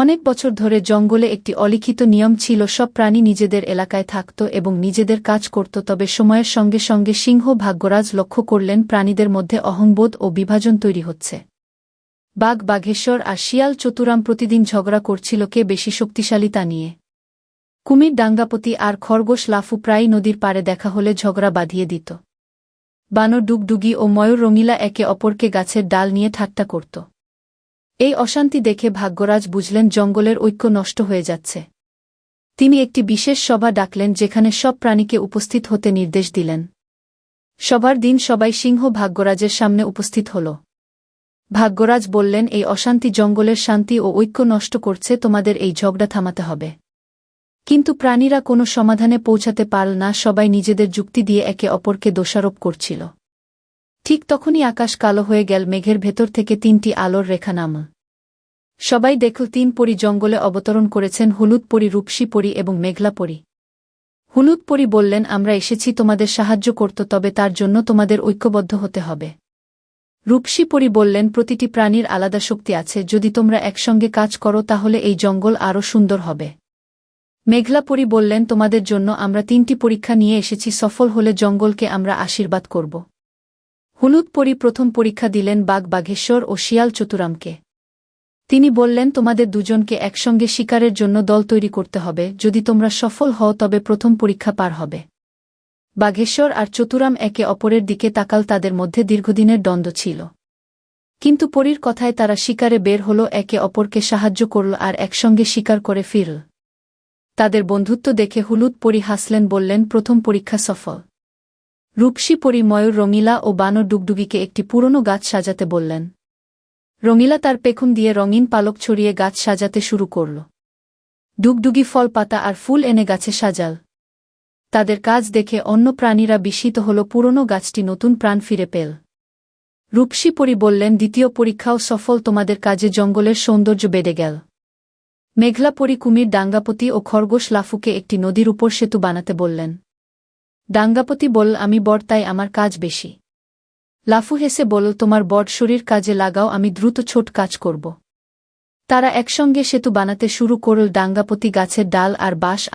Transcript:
অনেক বছর ধরে জঙ্গলে একটি অলিখিত নিয়ম ছিল, সব প্রাণী নিজেদের এলাকায় থাকত এবং নিজেদের কাজ করত। তবে সময়ের সঙ্গে সঙ্গে সিংহ ভাগ্যরাজ লক্ষ্য করলেন প্রাণীদের মধ্যে অহংবোধ ও বিভাজন তৈরি হচ্ছে। বাঘ বাঘেশ্বর আর শিয়াল চতুরাম প্রতিদিন ঝগড়া করছিল কে বেশি শক্তিশালী তা নিয়ে। কুমির ডাঙ্গাপতি আর খরগোশ লাফু প্রায় নদীর পাড়ে দেখা হলে ঝগড়া বাঁধিয়ে দিত। বানর ডুগডুগি ও ময়ূর রঙিলা একে অপরকে গাছের ডাল নিয়ে ঠাট্টা করত। এই অশান্তি দেখে ভাগ্যরাজ বুঝলেন জঙ্গলের ঐক্য নষ্ট হয়ে যাচ্ছে। তিনি একটি বিশেষ সভা ডাকলেন, যেখানে সব প্রাণীকে উপস্থিত হতে নির্দেশ দিলেন। সবার দিন সবাই সিংহ ভাগ্যরাজের সামনে উপস্থিত হল। ভাগ্যরাজ বললেন, এই অশান্তি জঙ্গলের শান্তি ও ঐক্য নষ্ট করছে, তোমাদের এই ঝগড়া থামাতে হবে। কিন্তু প্রাণীরা কোনো সমাধানে পৌঁছাতে পারল না, সবাই নিজেদের যুক্তি দিয়ে একে অপরকে দোষারোপ করছিল। ঠিক তখনই আকাশ কালো হয়ে গেল, মেঘের ভেতর থেকে 3টি আলোর রেখা নামল। সবাই দেখল 3 পরী জঙ্গলে অবতরণ করেছেন, হলুদ পরী, রূপসী পরী এবং মেঘলা পরী। হলুদ পরী বললেন, আমরা এসেছি তোমাদের সাহায্য করতে, তবে তার জন্য তোমাদের ঐক্যবদ্ধ হতে হবে। রূপসী পরী বললেন, প্রতিটি প্রাণীর আলাদা শক্তি আছে, যদি তোমরা একসঙ্গে কাজ করো তাহলে এই জঙ্গল আরও সুন্দর হবে। মেঘলা পরী বললেন, তোমাদের জন্য আমরা 3টি পরীক্ষা নিয়ে এসেছি, সফল হলে জঙ্গলকে আমরা আশীর্বাদ করব। হলুদ পরী প্রথম পরীক্ষা দিলেন বাঘ বাঘেশ্বর ও শিয়াল চতুরামকে। তিনি বললেন, তোমাদের দুজনকে একসঙ্গে শিকারের জন্য দল তৈরি করতে হবে, যদি তোমরা সফল হও তবে প্রথম পরীক্ষা পার হবে। বাঘেশ্বর আর চতুরাম একে অপরের দিকে তাকাল, তাদের মধ্যে দীর্ঘদিনের দ্বন্দ্ব ছিল। কিন্তু পরীর কথায় তারা শিকারে বের হল, একে অপরকে সাহায্য করল আর একসঙ্গে শিকার করে ফিরল। তাদের বন্ধুত্ব দেখে হলুদ পরী হাসলেন, বললেন, প্রথম পরীক্ষা সফল। রূপসী পরী ময়ূর রঙিলা ও বানর ডুগডুগিকে একটি পুরনো গাছ সাজাতে বললেন। রঙিলা তার পেখম দিয়ে রঙিন পালক ছড়িয়ে গাছ সাজাতে শুরু করল। ডুগডুগি ফল, পাতা আর ফুল এনে গাছে সাজাল। তাদের কাজ দেখে অন্য প্রাণীরা বিস্মিত হল, পুরনো গাছটি নতুন প্রাণ ফিরে পেল। রূপসী পরী বললেন, দ্বিতীয় পরীক্ষাও সফল, তোমাদের কাজে জঙ্গলের সৌন্দর্য বেড়ে গেল। মেঘলা পরী কুমির ডাঙ্গাপতি ও খরগোশ লাফুকে একটি নদীর উপর সেতু বানাতে বললেন। ডাঙ্গাপতি বলল, আমি বড় তাই আমার কাজ বেশি। লাফু হেসে বলল, তোমার বড় শরীর কাজে লাগাও, আমি দ্রুত ছোট কাজ করব। তারা একসঙ্গে সেতু বানাতে শুরু করল। ডাঙ্গাপতি গাছের ডাল আর বাঁশ